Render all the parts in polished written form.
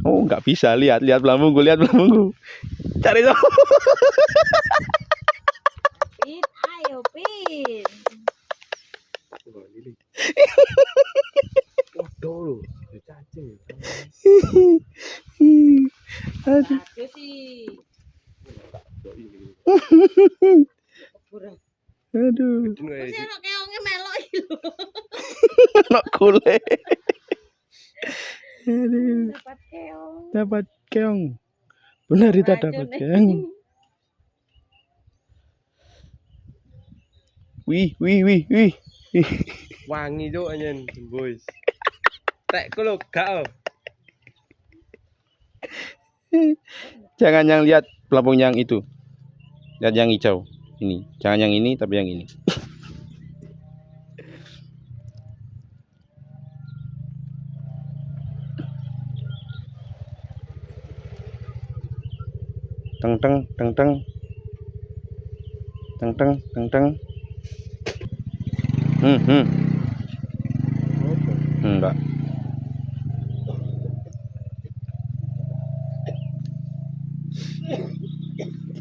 Oh, nggak bisa. Lihat pelampungku, Cari dong. Pin, ayo Pin. Waduh, cacing. Aduh. Aduh sih. Kurang. Aduh. Terus enak keongnya melok iki lho. Nak kule. Aduh. Dapat keong. Dapat keong. Benar kita dapat keong. Wih. Wangi tuh anjen, boys. Tek lo gak. Jangan yang lihat pelampung yang itu. Lihat yang hijau. Ini. Jangan yang ini tapi yang ini. Teng teng. Enggak.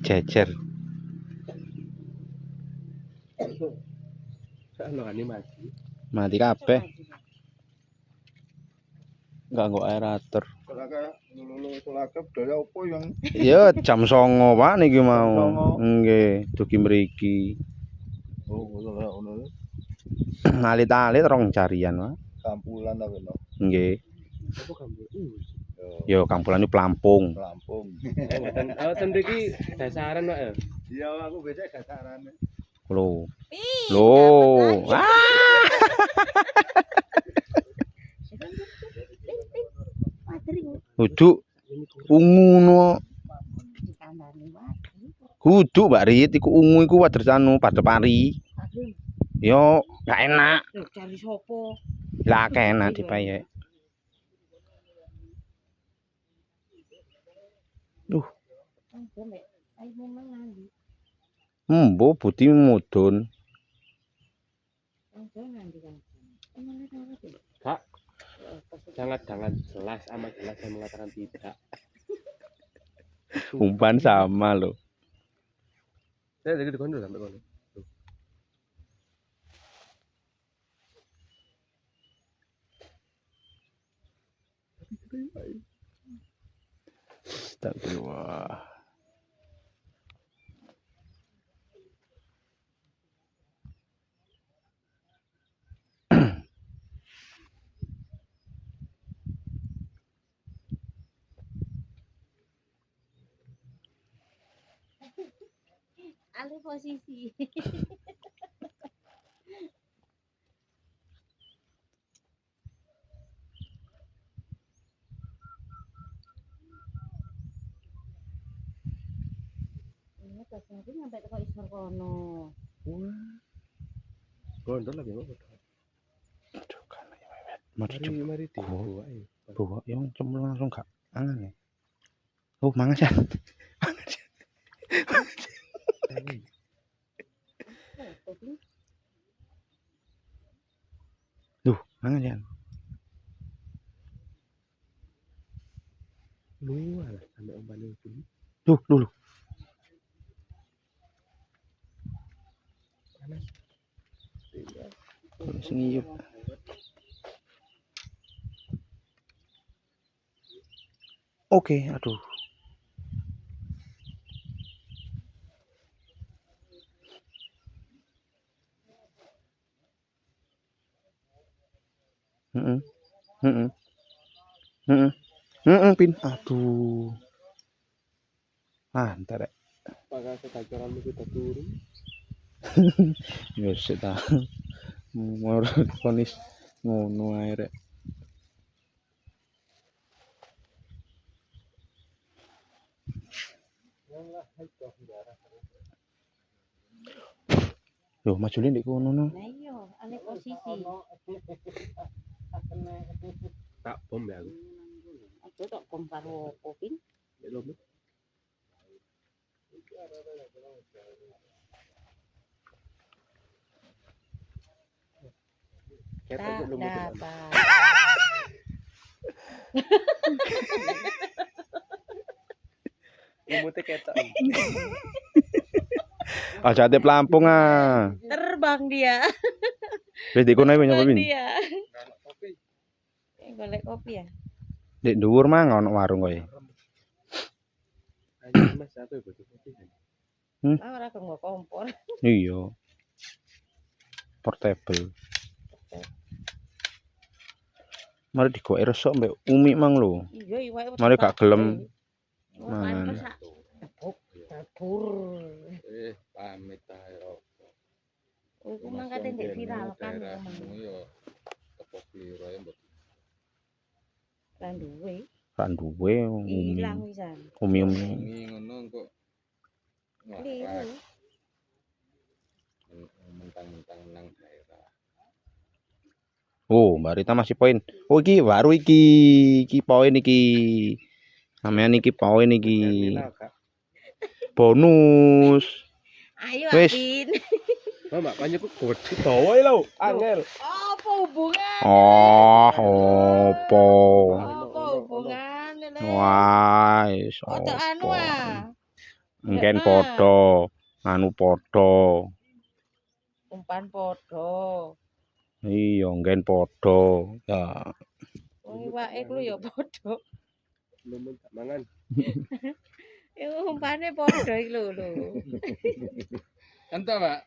Jejer. Ono animasi. Mati kabeh. Enggak nggo aerator. Ya jam 09.00 Pak niki mau. Nggih, dugi mriki. Oh, ngono. Alit-alit rong carian, Pak. Kampulan ta kena. Nggih. Apa kamu? Yo kampulan itu pelampung. Lampung. Oh, ten mriki dasaran, Pak ya. Iya, aku becek dasarane. Loh. Pin. Loh. dapat lagi. Kudu ungu no. Dikandani wae. Kudu Mbak Rit iku ungu iku wader anu pada pari. Yo, gak enak. Cari sopo? Lah enak dipayek. Embo Buti mudun. Kak, jangan jelas amat jelas saya mengatakan tidak. Umpan sama loh. Saya lagi di kono sampai kono. Astagfirullah. Alih posisi. Ini tapi nyampe ke isor kono. Gondol lagi mau. Aduh kan ya wewet. Mari dibawa ae. Bawa yang cemplung langsung gak angan ya. Oh, mangan ya. Duh, mangan ya. Lu lah sampai umpan itu. Duh. Panas. Sengiyup. Oke, aduh. Pin. Aduh. Ntar rek. Pakai sedacoran kita turun. Ya wis ta. Mau ponis ngono ae rek. Loh, majule ndek kono no. Nah iya, alih posisi. Tak bom ya aku. Aku tak bom karo Pin. Belum. Tak dapat. Lumute ketok. Aja ate pelampung ah. Terbang dia. Wis dikono ae nyoba Terbang Bin. dia. Kopi. Golek kopi ya. Dek dhuwur mah ono warung kowe. Ayo Mas, aku butuh kopi. Ah ora kok kompor. Iya. Portable. Mari digoek resok mbek Umi mang lho. Iya iwake. Mari gak gelem mangan. mangan. Dapur. Pamit ae yo. Iku mangkate ndek viral kan. Daerahmu yo tepok kliro ya mbok. Lan duwe. Ra duwe Umi. Ilang pisan. Umi. Wengi ngono kok. Kliru. Mentang-mentang nang daerah. Oh, Mbak Rita masih poin. Oh, iki baru iki. Iki poin iki. Sampeyan iki poin iki. Bonus. Ayo Wis. Apin. Mbak, panjangku gede dawa lho, angel. Apa hubungan? Oh, opo. Apa hubungan? Wah, Foto anu ah. Mungkin podo, anu podo. Umpan podo. Iya, mungkin podo. Ya, Wong iwake ku ya podo. Belum tak mangan. Iku umpane podo iki lho. Ento, Pak.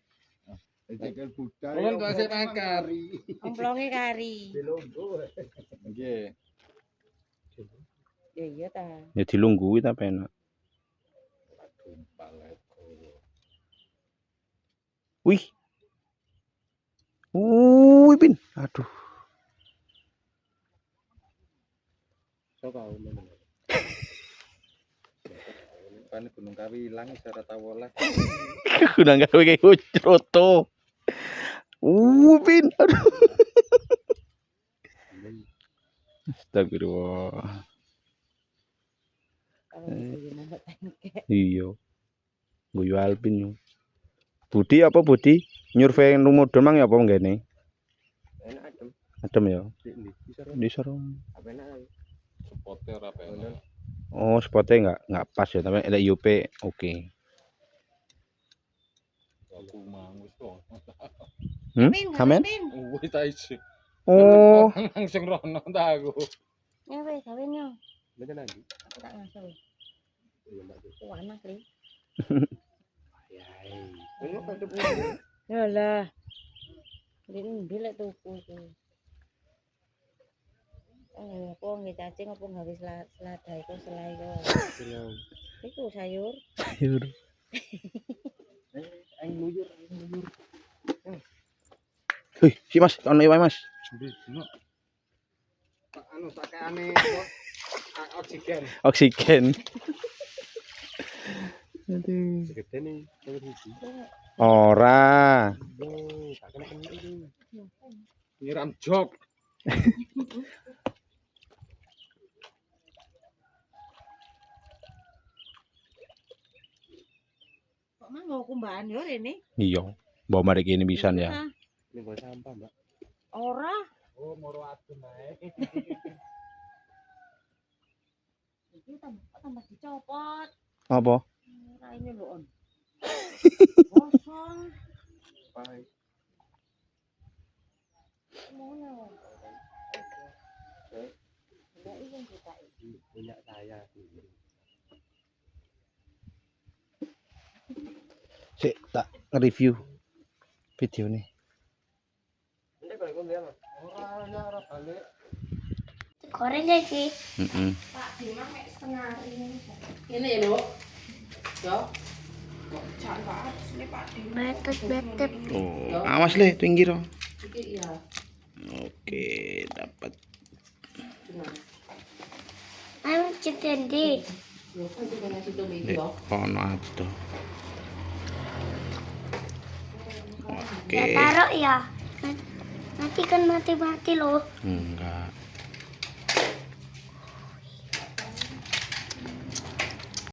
Cekel budal. Ulun kok sik makan. Omplonge kari. Nggih. Ya iya ta. ya dilunggui tapi enak. Tumpal eko. Wih. Pin. Aduh. Sok kau mana? Kan Gunung Kawi ilang secara tawolah. Udah gawe kayak coto. Pin. Aduh. Astagfirullah. Kalau iki nambah tengke. Iya. Guyu Alpin yo. Budi apa Budi? Nyurvei rumah domang ya apa ngene? Enak adem. Adem ya. Bisa Di sorong. apa enak? Sepote ora penak. Oh, spotnya enggak pas ya, tapi ada UP oke. Aku mangus to. Pin, Amen? Pin. Wis ta isi. Oh, Langsung rono ta aku. Ya wis gawe nyo. Bener lagi. Aku tak ngasih. Iya Mbak. Panas li. Yai. Ini kan tuh. Ya lah. Ini bilek tuku ku. Apa nggih cacing apa gawe selada iku selai kok. Senang. Iku sayur. sayur. Aing luyur. Hei, si Mas, ono wae Mas. Anu sakane oksigen. Oksigen. Aduh. Gede nih. Nomor hiji. Ora. Tak kena ini. Nyiram jok. Kok mah mau kumbahan yo rene? Iya. Bawa mari kene pisan ya. Ah, Ini buat sampah Mbak. ora. Oh, moro adem ae. Iki tambah dicopot. Apa? Raine lho on. Kosong. Pai. Ngono. Ya iki kita. Punya saya. Sik tak review video nih. Ini kalau ikut dia Mas. Ora balik. Goreng lagi. Pak Bima mek setengah ini. Ini ya, Lho. Yo. Kok jan banget sini Pak Bima. Betet. Oh, awas le pinggir. Iki iya. Oke, dapat. Ayo cetendi. Yo kan juga nasi tuh Dek, ono atuh. Oke. Ya taruh ya. Nanti kan mati-mati loh. Enggak.